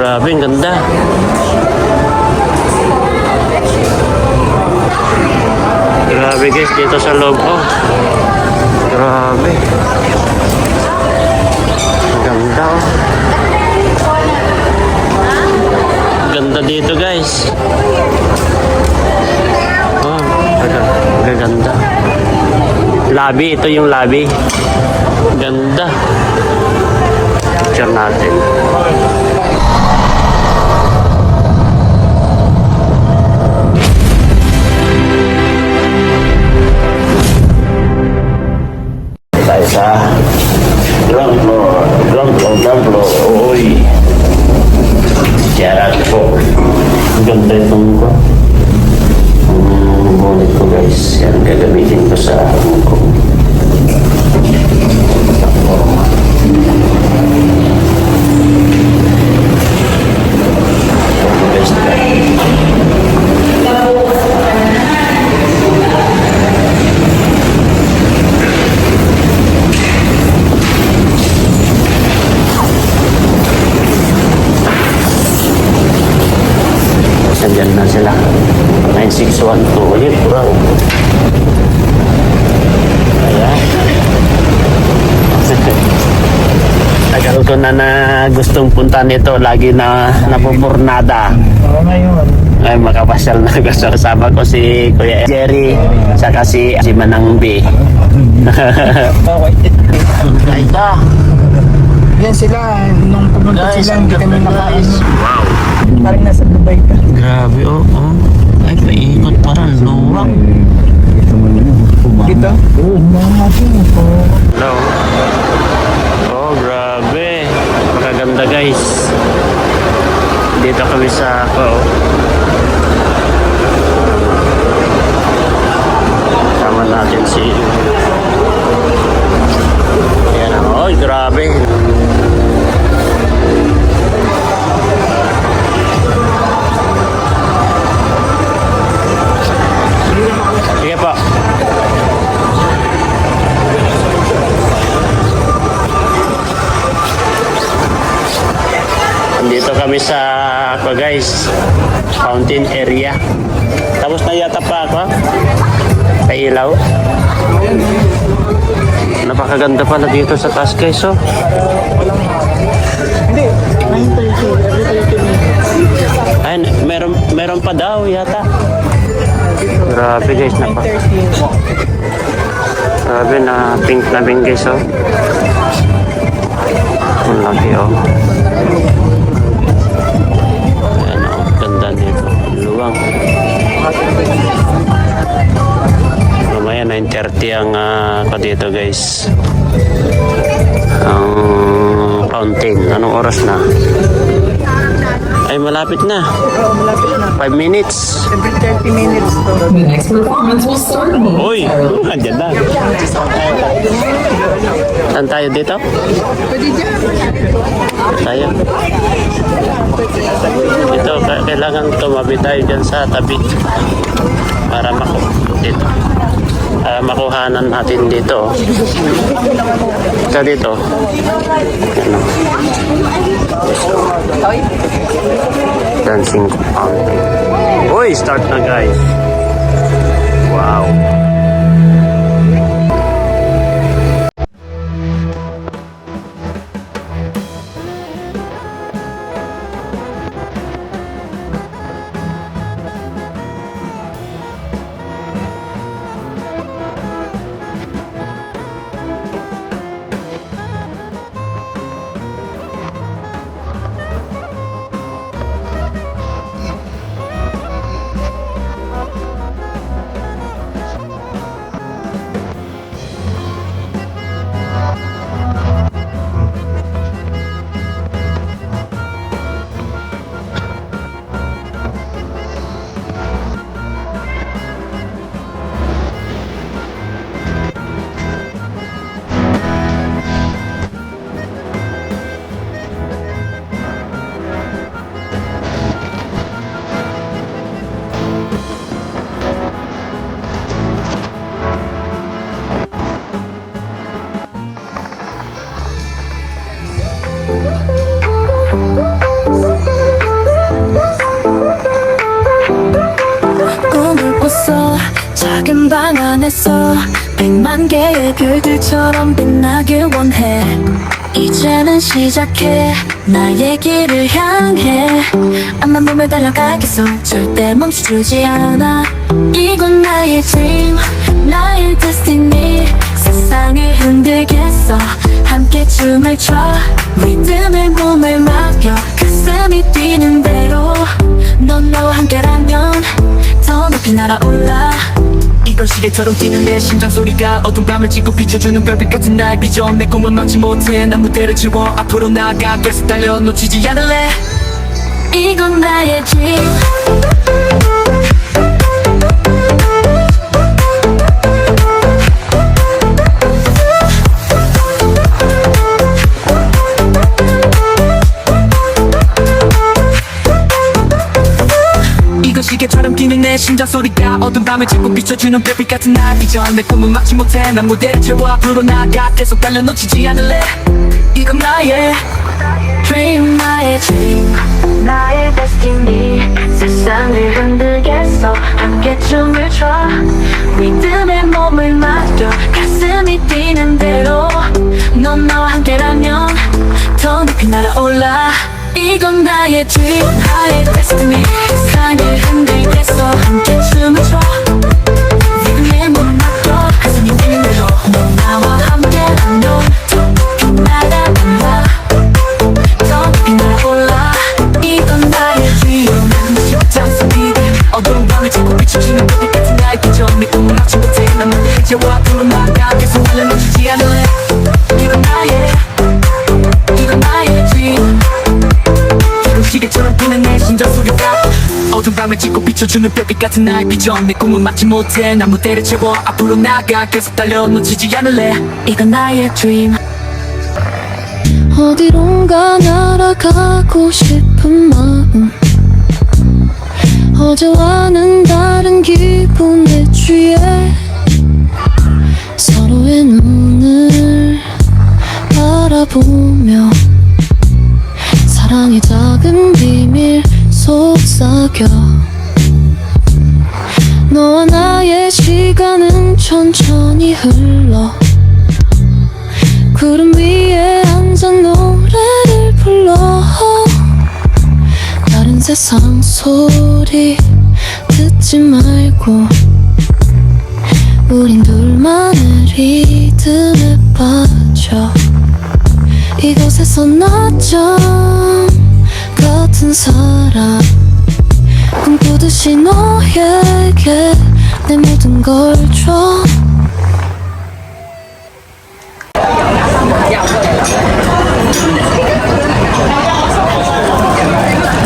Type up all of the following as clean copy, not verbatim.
Grabe, ang ganda. Grabe guys, dito sa loob. Oh. Grabe. Ang ganda oh. Ganda dito guys. Oh, ganda. Lobby, ito yung lobby. Ganda. Picture natin. Tayo sa ground floor. Uy. Charot po. Ang ganda itong ko. Ang bonnet ko guys. Yan gagamitin ko sa Hong Kong. Nandiyan na sila. 9612 ulit, bro. Ayan. Tagal ko na gustong punta nito. Lagi na napupurnada. Oo, ngayon. Ay, makapasyal na gusto. Kasama ko si Kuya Jerry. Saka si Manang B. Okay. Ay, ito. Yan sila. Nung pumunta Guys, sila, ang hindi kami ganda guys. nakaano. Wow. Parang nasa Dubai ka. Grabe, oh. Ay, paikot parang luwang. Dito? Oo, Hello. Oh, grabe. Magaganda guys. Dito kami sa Sama natin si Ayan. Oh, grabe. Sige po. Dito kami sa guys, fountain area. Tapos na yata pa ako. Pailaw. Napakaganda pala dito sa taas guys, oh. Hindi, 9:30. Every 30 minutes. Ayun, meron pa daw yata. Grabe guys, 9:30. grabe na pink guys, oh. Ang laki, oh. Ayan, oh, ganda nito. Luwang. Mamaya 9:30 ang dito guys. Ang fountain. Anong oras na? Ay, malapit na. Oo, malapit na. 5 minutes. Every 30 minutes to. The next performance will start Uy, momentarily. andyan na. Saan tayo dito? Pwede dyan. Tayo. Ito, kailangan tumabi tayo dyan sa tabi. Para dito. Makuhanan natin dito. Ito dito. Ano? Dancing fountain. Uy, start na guys. Wow. 방 안에서 100만 개의 별들처럼 빛나길 원해. 이제는 시작해 나의 길을 향해. 앞만 보며 달려가겠어. 절대 멈추지 않아. 이건 나의 dream, 나의 destiny. 세상을 흔들겠어. 함께 춤을 춰. 리듬에 몸을 맡겨. 가슴이 뛰는 대로 넌 나와 함께라면 더 높이 날아올라. 이건 시계처럼 뛰는 내 심장 소리가 어두운 밤을 찍고 비춰주는 별빛 같은 나의 비전. 내 꿈을 막지 못해 난 무대를 채워. 앞으로 나아가 계속 달려 놓치지 않을래. 이건 나의 dream. 이건 시계처럼 뛰는 내 심장 소리가 어두운 밤을 찍고 비춰주는 별빛 같은 나의 비전. 내 꿈을 막지 못해 난 무대를 채워. 앞으로 나아가 계속 달려 놓치지 않을래. 이건 나의 dream, 나의 dream, 나의 destiny. 세상을 흔들겠어. 함께 춤을 춰. 리듬에 몸을 맡겨. 가슴이 뛰는 대로 넌 나와 함께라면 더 높이 날아올라. 이건 나의 dream, 나의 destiny. 세상을 흔들겠어. 함께 춤을 춰. 리듬에 몸을 맡겨. 가슴이 뛰는 대로 넌 나와 함께라면 더 높이 날아올라. 이건 나의 dream. 장소리 어두운 밤을 찍고 비춰주는 별빛 같은 나의 비전. 내 꿈을 막지 못해 난 무대를 채워. 앞으로 나아가 계속 달려 놓치지 않을래. 이건 나의 dream. 이건 시계처럼 뛰는 내 심장 소리가 어두운 밤을 찍고 비춰주는 별빛 같은 나의 비전. 내 꿈을 막지 못해 난 무대를 채워. 앞으로 나아가 계속 달려 놓치지 않을래. 이건 나의 dream. 어디론가 날아가고 싶은 마음. 어제와는 다른 기분에 취해 서로의 눈을 바라보며 사랑의 작은 비밀 속삭여. 너와 나의 시간은 천천히 흘러 구름 위에 앉아 노래를 불러. 다른 세상 소리 듣지 말고 우린 둘만의 리듬에 빠져. 이곳에서 낮잠 같은 사람 꿈꾸듯이 너에게 내 모든 걸 줘.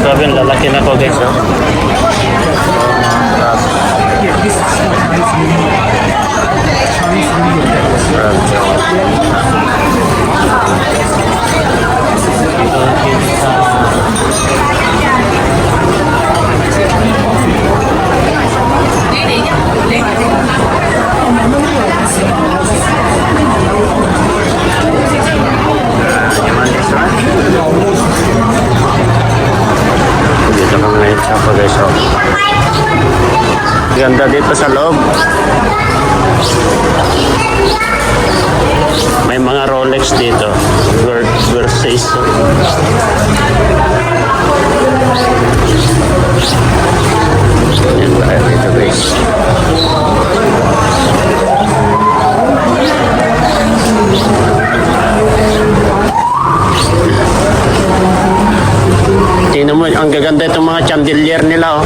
Grabe ang lalaki na ko guys, oh. Dito kami ngayon sa Pagayso. Ganda dito sa loob. May mga Rolex dito. Versace. Yan tayo dito guys. Tingnan mo, ang gaganda itong mga chandelier nila, oh.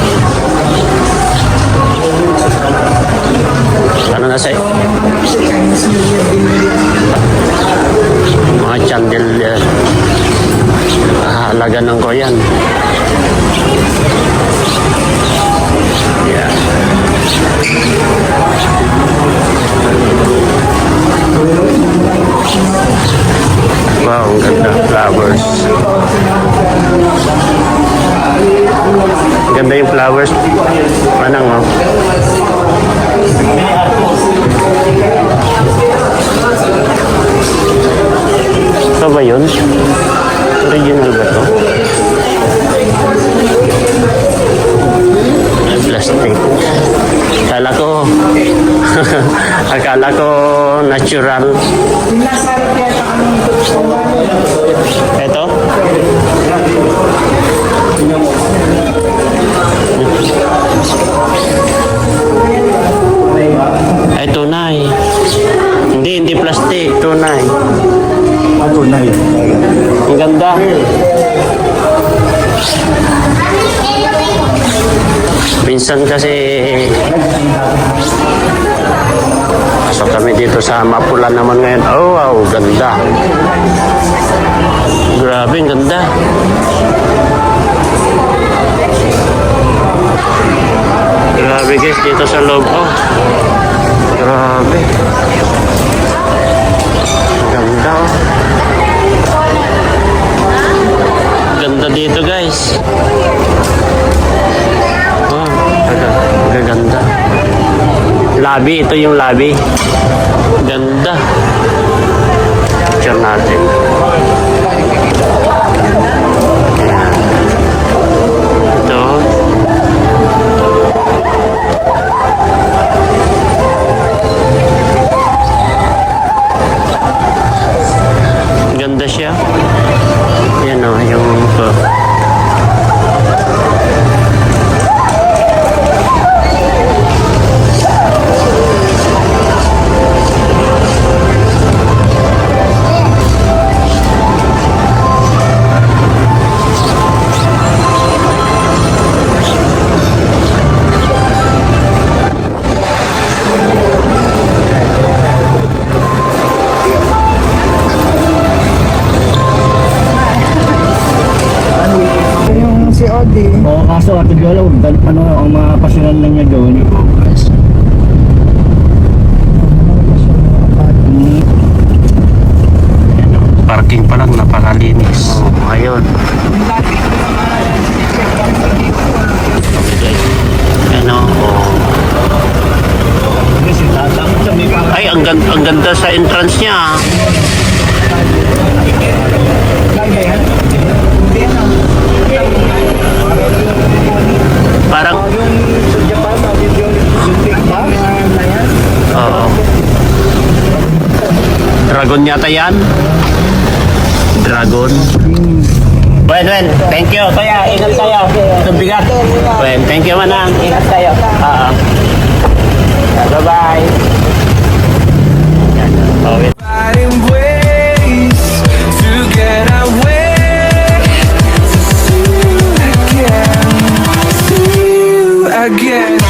Ano na sa'yo? Mga chandelier. Halaga ko yan. Yeah. Wow, ang ganda. Flowers. Ganda yung flowers. Manang, oh. Ito ba yun? Original ba ito? May plastic. Kala ko Natural. Ito? Ay, tunay. Hindi plastic. Tunay. Tunay. Ang ganda. Minsan kasi pasok kami dito sa Mapula naman ngayon. Oh, wow, ganda. Grabe, ang ganda. Grabe guys, dito sa loob. Oh, grabe. Ganda. Oh. Ganda dito guys. Oh, ganda. Labi, ito yung labi. Ganda. Picture natin. Ayan. Ito. Ganda siya. Yan o, yung ito. Yung si Odi. Oo, kaso Ate Viola, ano ang mga pasyonan lang niya doon? Parking pa lang, napakalinis. Oh, ayun. Ano, oh. Ay, ang ganda sa entrance niya. Ah. Parang oo. Dragon yata yan. Dragon. Wen, thank you. Kaya, ingat kayo. Tubigat. Wen, thank you manang. Ingat kayo. Bye-bye. Finding ways to get away. See you again. See you again.